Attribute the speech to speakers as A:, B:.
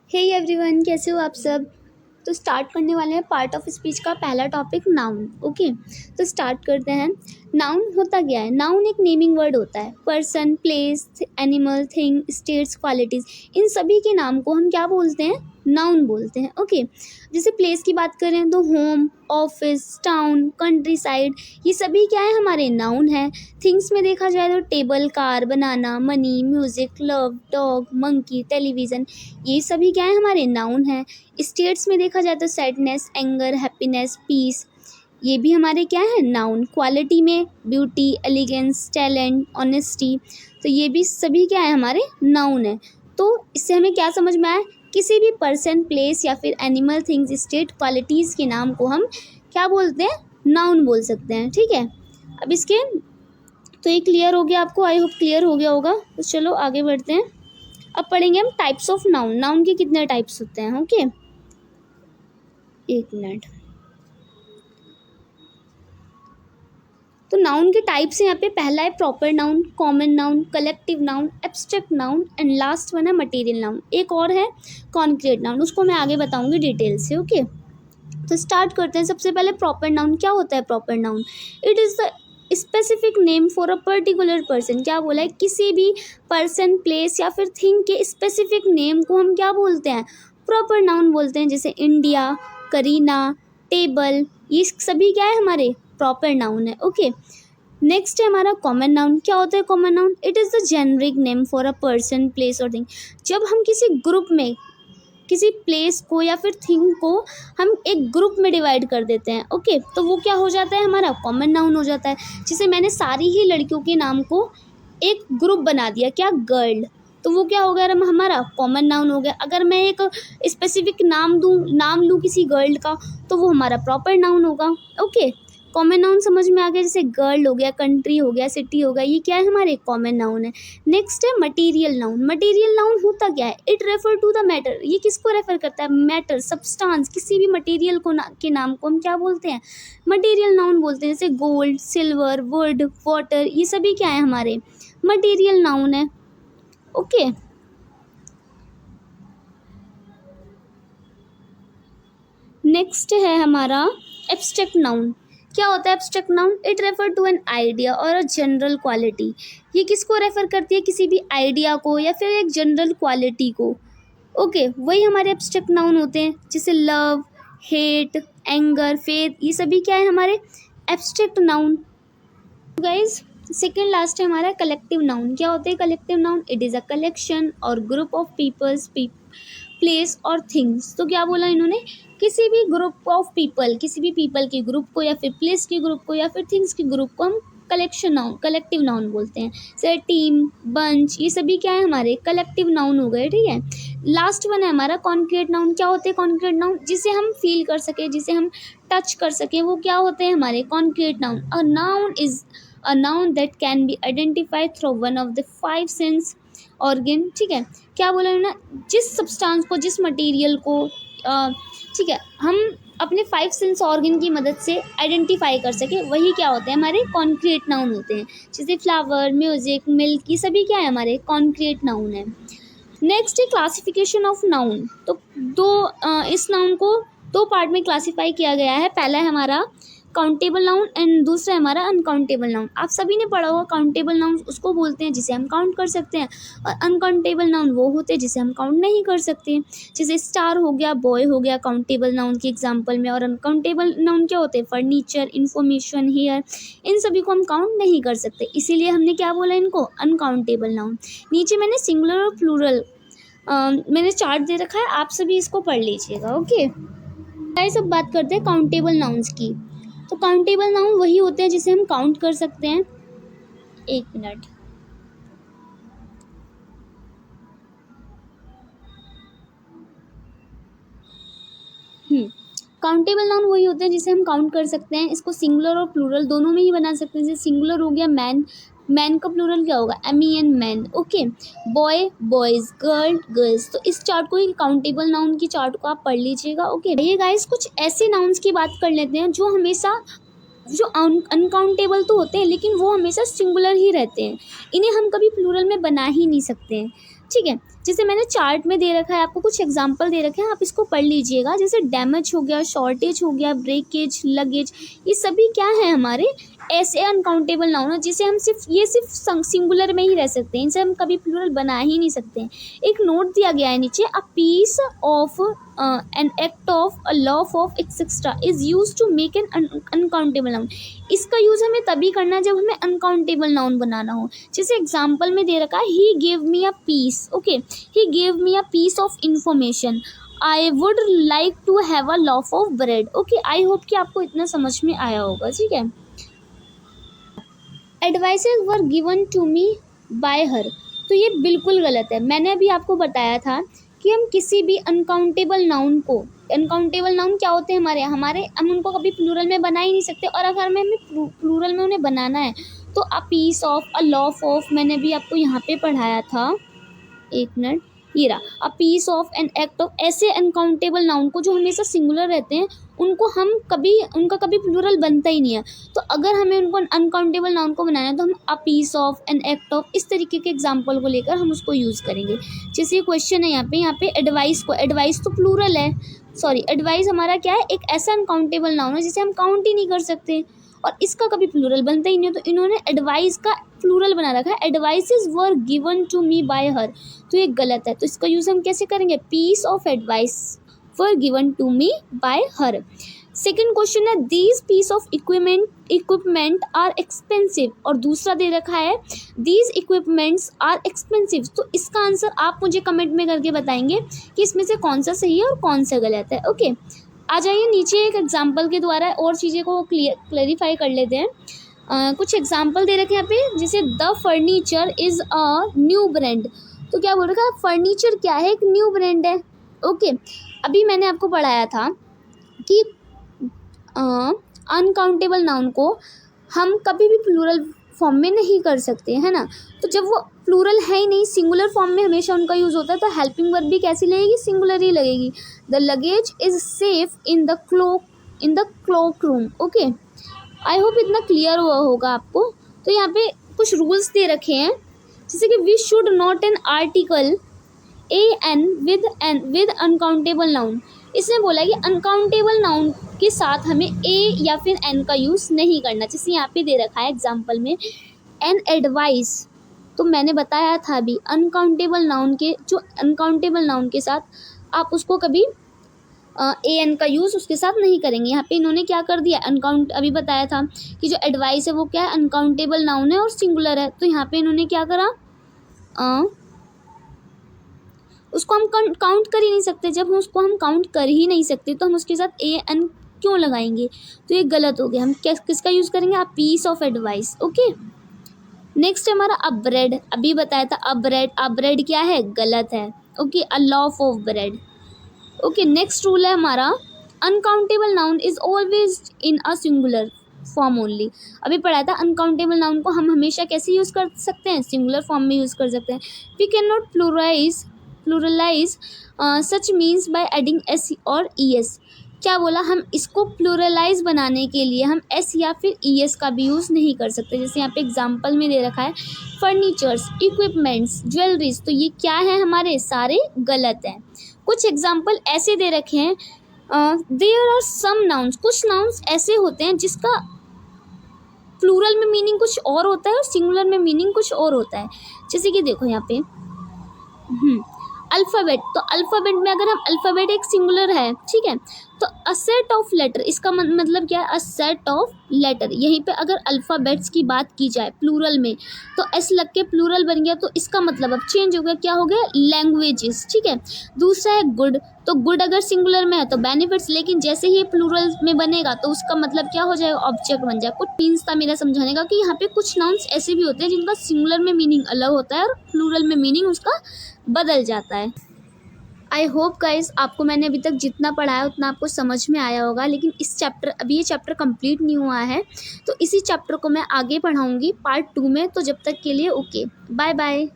A: Hey everyone, कैसे हो आप सब। तो स्टार्ट करने वाले हैं पार्ट ऑफ स्पीच का पहला टॉपिक नाउन। ओके, तो स्टार्ट करते हैं। नाउन होता क्या है? नाउन एक नेमिंग वर्ड होता है। Person, place, animal, thing, states, qualities, इन सभी के नाम को हम क्या बोलते हैं? नाउन बोलते हैं। ओके, जैसे प्लेस की बात करें तो home, office, town, country side, ये सभी क्या है? हमारे नाउन है। थिंग्स में देखा जाए तो table, car, banana, money, music, love, dog, monkey, television, ये सभी क्या है? हमारे नाउन है। स्टेट्स में देखा जाए तो सैडनेस, एंगर, हैप्पीनेस, पीस, ये भी हमारे क्या है? नाउन। क्वालिटी में ब्यूटी, एलिगेंस, टैलेंट, ऑनेस्टी, तो ये भी सभी क्या है? हमारे नाउन है। तो इससे हमें क्या समझ में आया? किसी भी पर्सन, प्लेस या फिर एनिमल, थिंग्स, स्टेट, क्वालिटीज़ के नाम को हम क्या बोलते हैं? नाउन बोल सकते हैं। ठीक है, अब इसके तो ये क्लियर हो गया आपको, आई होप क्लियर हो गया होगा। तो चलो आगे बढ़ते हैं। अब पढ़ेंगे हम टाइप्स ऑफ नाउन। नाउन के कितने टाइप्स होते हैं? ओके, एक मिनट। तो नाउन के टाइप्स यहाँ पे पहला है proper noun, common noun, collective noun, abstract noun and last one है मटेरियल नाउन। एक और है कॉन्क्रीट नाउन, उसको मैं आगे बताऊंगी डिटेल से। ओके, तो स्टार्ट करते हैं। सबसे पहले प्रॉपर नाउन। क्या होता है proper noun? It is the specific name for a particular person. क्या बोला है? किसी भी पर्सन, प्लेस या फिर थिंग के स्पेसिफिक नेम को हम क्या बोलते हैं? प्रॉपर नाउन बोलते हैं। जैसे इंडिया, करीना, टेबल, ये सभी क्या है? हमारे प्रॉपर नाउन है। ओके, नेक्स्ट है हमारा कॉमन नाउन। क्या होता है common noun? It is the generic name for a person, place और थिंग। जब हम किसी ग्रुप में किसी प्लेस को या फिर थिंग को हम एक ग्रुप में डिवाइड कर देते हैं, ओके, तो वो क्या हो जाता है? हमारा कॉमन नाउन हो जाता है। जैसे मैंने सारी ही लड़कियों के नाम को एक ग्रुप बना दिया, क्या? गर्ल, तो वो क्या हो गया? हमारा कॉमन नाउन हो गया। अगर मैं एक स्पेसिफिक नाम लूँ किसी गर्ल का, तो वो हमारा प्रॉपर नाउन होगा। ओके, कॉमन नाउन समझ में आ गया। जैसे गर्ल हो गया, कंट्री हो गया, सिटी हो गया, ये क्या है? हमारे कॉमन नाउन है। नेक्स्ट है मटेरियल नाउन। मटेरियल नाउन होता क्या है? It refer to the matter. ये किसको रेफर करता है? मैटर, सब्सटेंस, किसी भी मटेरियल को के नाम को हम क्या बोलते हैं? मटेरियल नाउन बोलते हैं। जैसे गोल्ड, सिल्वर, वुड, वाटर, ये सभी क्या है? हमारे मटेरियल नाउन है। ओके, नेक्स्ट है हमारा एब्स्ट्रैक्ट नाउन। क्या होता है abstract noun? It refer to an idea और अ जनरल क्वालिटी। ये किसको रेफर करती है? किसी भी आइडिया को या फिर एक जनरल क्वालिटी को। ओके, वही हमारे एब्स्ट्रैक्ट नाउन होते हैं। जैसे लव, हेट, एंगर, फेथ, ये सभी क्या है? हमारे abstract noun. Guys, second last है हमारा कलेक्टिव नाउन। क्या होते हैं collective noun? It is a collection और ग्रुप ऑफ पीपल्स, प्लेस और थिंग्स। तो क्या बोला इन्होंने? किसी भी ग्रुप ऑफ पीपल, किसी भी पीपल के ग्रुप को या फिर प्लेस के ग्रुप को या फिर थिंग्स के ग्रुप को हम कलेक्शन नाउन, कलेक्टिव नाउन बोलते हैं। जैसे टीम, बंच, ये सभी क्या है? हमारे कलेक्टिव नाउन हो गए। ठीक है, लास्ट वन है हमारा कॉन्क्रीट नाउन। क्या होते हैं कॉन्क्रीट नाउन? जिसे हम फील कर सके, जिसे हम टच कर सके, वो क्या होते हैं? हमारे concrete noun. A noun is a noun that can be identified through one of the five sense organ। ठीक है, क्या बोला ना? जिस सब्सटेंस को, जिस मटेरियल को ठीक है, हम अपने 5 सेंस ऑर्गन की मदद से आइडेंटिफाई कर सके, वही क्या होते हैं? हमारे कॉन्क्रीट नाउन होते हैं। जैसे फ्लावर, म्यूजिक, मिल्क, ये सभी क्या है? हमारे कॉन्क्रीट नाउन है। नेक्स्ट है क्लासिफिकेशन ऑफ नाउन। तो इस नाउन को दो पार्ट में क्लासीफाई किया गया है। पहला है हमारा काउंटेबल नाउन एंड दूसरा है हमारा अनकाउंटेबल नाउन। आप सभी ने पढ़ा होगा काउंटेबल नाउन उसको बोलते हैं जिसे हम काउंट कर सकते हैं, और अनकाउंटेबल नाउन वो होते हैं जिसे हम काउंट नहीं कर सकते। जैसे स्टार हो गया, बॉय हो गया, काउंटेबल नाउन के एग्जाम्पल में। और अनकाउंटेबल नाउन क्या होते हैं? फर्नीचर, इन्फॉर्मेशन, हेयर, इन सभी को हम काउंट नहीं कर सकते, इसीलिए हमने क्या बोला इनको? Uncountable noun. नीचे मैंने सिंगुलर और प्लूरल मैंने चार्ट दे रखा है, आप सभी इसको पढ़ लीजिएगा। ओके, सब बात करते हैं काउंटेबल नाउन्स की। तो काउंटेबल नाउन वही होते हैं जिसे हम काउंट कर सकते हैं। एक मिनट। काउंटेबल नाउन वही होते हैं जिसे हम काउंट कर सकते हैं। इसको सिंगुलर और प्लूरल दोनों में ही बना सकते हैं। जैसे सिंगुलर हो गया मैन, मैन का प्लूरल क्या होगा? MEN, man. Okay, boy, boys, girl, girls. तो इस चार्ट को, ही काउंटेबल नाउन की चार्ट को आप पढ़ लीजिएगा। ओके, ये गाइस कुछ ऐसे नाउन्स की बात कर लेते हैं जो हमेशा, जो अनकाउंटेबल तो होते हैं लेकिन वो हमेशा सिंगुलर ही रहते हैं, इन्हें हम कभी प्लूरल में बना ही नहीं सकते हैं। ठीक है, जैसे मैंने चार्ट में दे रखा है, आपको कुछ एग्जांपल दे रखे हैं, आप इसको पढ़ लीजिएगा। जैसे डैमेज हो गया, शॉर्टेज हो गया, ब्रेकेज, लगेज, ये सभी क्या है हमारे ऐसे अनकाउंटेबल नाउन है जिसे हम सिर्फ सिंगुलर में ही रह सकते हैं, इनसे हम कभी प्लूरल बना ही नहीं सकते हैं। एक नोट दिया गया है नीचे, a piece of an act of a loaf of etcetera is use to make an uncountable noun. इसका यूज हमें तभी करना है जब हमें अनकाउंटेबल नाउन बनाना हो। जैसे एग्जाम्पल में दे रखा है, he gave me a piece, okay, he gave me a piece of information, I would like to have a loaf of bread. Okay, I hope कि आपको इतना समझ में आया होगा, ठीक है। Advices were given to me by her, तो ये बिल्कुल गलत है। मैंने अभी आपको बताया था कि हम किसी भी अनकाउंटेबल नाउन को, अनकाउंटेबल नाउन क्या होते हैं हमारे हम उनको कभी प्लूरल में बना ही नहीं सकते, और अगर हमें प्लूरल में उन्हें बनाना है तो a piece of, a loaf of, मैंने भी आपको यहाँ पे पढ़ाया था, एक मिनट, ये रहा, a piece of, an act of, ऐसे अनकाउंटेबल नाउन को जो हमेशा सिंगुलर रहते हैं उनको हम उनका कभी प्लूरल बनता ही नहीं है। तो अगर हमें उनको अनकाउंटेबल नाउन को बनाना है तो हम a piece of, an act of, इस तरीके के एग्जाम्पल को लेकर हम उसको यूज़ करेंगे। जैसे ये क्वेश्चन है यहाँ पे एडवाइस को, एडवाइस तो प्लूरल है, सॉरी, एडवाइस हमारा क्या है, एक ऐसा अनकाउंटेबल नाउन है जिसे हम काउंट ही नहीं कर सकते और इसका कभी प्लूरल बनता ही नहीं है। तो इन्होंने एडवाइस का प्लूरल बना रखा है, advices were given to me by her, तो ये गलत है। तो इसका यूज़ हम कैसे करेंगे, piece of advice were given to me by her. Second question है, these piece of equipment are expensive, और दूसरा दे रखा है दीज इक्विपमेंट्स आर एक्सपेंसिव। तो इसका आंसर आप मुझे कमेंट में करके बताएंगे कि इसमें से कौन सा सही है और कौन सा गलत है। ओके, आ जाइए नीचे एक एग्जाम्पल के द्वारा और चीज़ें को क्लेरिफाई कर लेते हैं। कुछ एग्जाम्पल दे रखे हैं यहाँ पे, जैसे the furniture is a new brand, तो क्या बोल रखा है, फर्नीचर क्या है, एक न्यू ब्रांड है। ओके, अभी मैंने आपको पढ़ाया था कि अनकाउंटेबल नाउन को हम कभी भी प्लूरल फॉर्म में नहीं कर सकते, है ना। तो जब वो प्लूरल है ही नहीं, सिंगुलर फॉर्म में हमेशा उनका यूज़ होता है, तो हेल्पिंग वर्ब भी कैसी लगेगी, सिंगुलर ही लगेगी। The luggage is safe in the clock room. Okay, I hope इतना क्लियर हुआ होगा आपको। तो यहाँ पे कुछ रूल्स दे रखे हैं, जैसे कि we should not an article an with uncountable noun. इसने बोला कि अनकाउंटेबल नाउन के साथ हमें ए या फिर एन का यूज़ नहीं करना। जैसे यहाँ पे दे रखा है एग्जाम्पल में, एन एडवाइस, तो मैंने बताया था अभी अनकाउंटेबल नाउन के साथ आप उसको कभी ए एन का यूज़ उसके साथ नहीं करेंगे। यहाँ पे इन्होंने क्या कर दिया, अभी बताया था कि जो एडवाइस है वो क्या है, अनकाउंटेबल नाउन है और सिंगुलर है। तो यहाँ पे इन्होंने क्या करा, उसको हम काउंट कर ही नहीं सकते। जब उसको हम काउंट कर ही नहीं सकते तो हम उसके साथ ए एन क्यों लगाएंगे, तो ये गलत हो गया। हम किसका यूज़ करेंगे, a piece of advice. Okay, next है हमारा अ ब्रेड, अभी बताया था अ ब्रेड क्या है, गलत है। Okay, a loaf of bread. Okay, next rule है हमारा, uncountable noun is always in a singular form only. अभी पढ़ा था अनकाउंटेबल नाउन को हम हमेशा कैसे यूज़ कर सकते हैं, सिंगुलर फॉर्म में यूज़ कर सकते हैं। We can not pluralize such means by adding S और ई एस। क्या बोला, हम इसको प्लूरलाइज बनाने के लिए हम एस या फिर ई एस का भी यूज़ नहीं कर सकते। जैसे यहाँ पे एग्जांपल में दे रखा है फर्नीचर्स, इक्विपमेंट्स, ज्वेलरीज, तो ये क्या है, हमारे सारे गलत हैं। कुछ एग्जांपल ऐसे दे रखे हैं, देयर आर सम नाउन्स, कुछ नाउन्स ऐसे होते हैं जिसका प्लूरल में मीनिंग कुछ और होता है और सिंगुलर में मीनिंग कुछ और होता है। जैसे कि देखो यहाँ पे अल्फ़ाबेट, तो अल्फ़ाबेट में अगर हम अल्फ़ाबेट एक सिंगुलर है, ठीक है, तो अ सेट ऑफ लेटर, इसका मतलब क्या है, अ सेट ऑफ लेटर। यहीं पे अगर अल्फ़ाबेट्स की बात की जाए प्लूरल में तो एस लग के प्लूरल बन गया, तो इसका मतलब अब चेंज हो गया, क्या हो गया, लैंग्वेजेस। ठीक है, दूसरा है गुड, तो गुड अगर सिंगुलर में है तो बेनिफिट्स, लेकिन जैसे ही प्लूरल में बनेगा तो उसका मतलब क्या हो जाएगा, ऑब्जेक्ट बन जाएगा। कुछ मीन्स था मेरा समझाने का कि यहाँ पे कुछ नाउन्स ऐसे भी होते हैं जिनका सिंगुलर में मीनिंग अलग होता है और प्लूरल में मीनिंग उसका बदल जाता है। आई होप गाइस आपको मैंने अभी तक जितना पढ़ाया उतना आपको समझ में आया होगा, लेकिन अभी ये चैप्टर कंप्लीट नहीं हुआ है, तो इसी चैप्टर को मैं आगे पढ़ाऊँगी पार्ट 2 में। तो जब तक के लिए ओके, बाय बाय।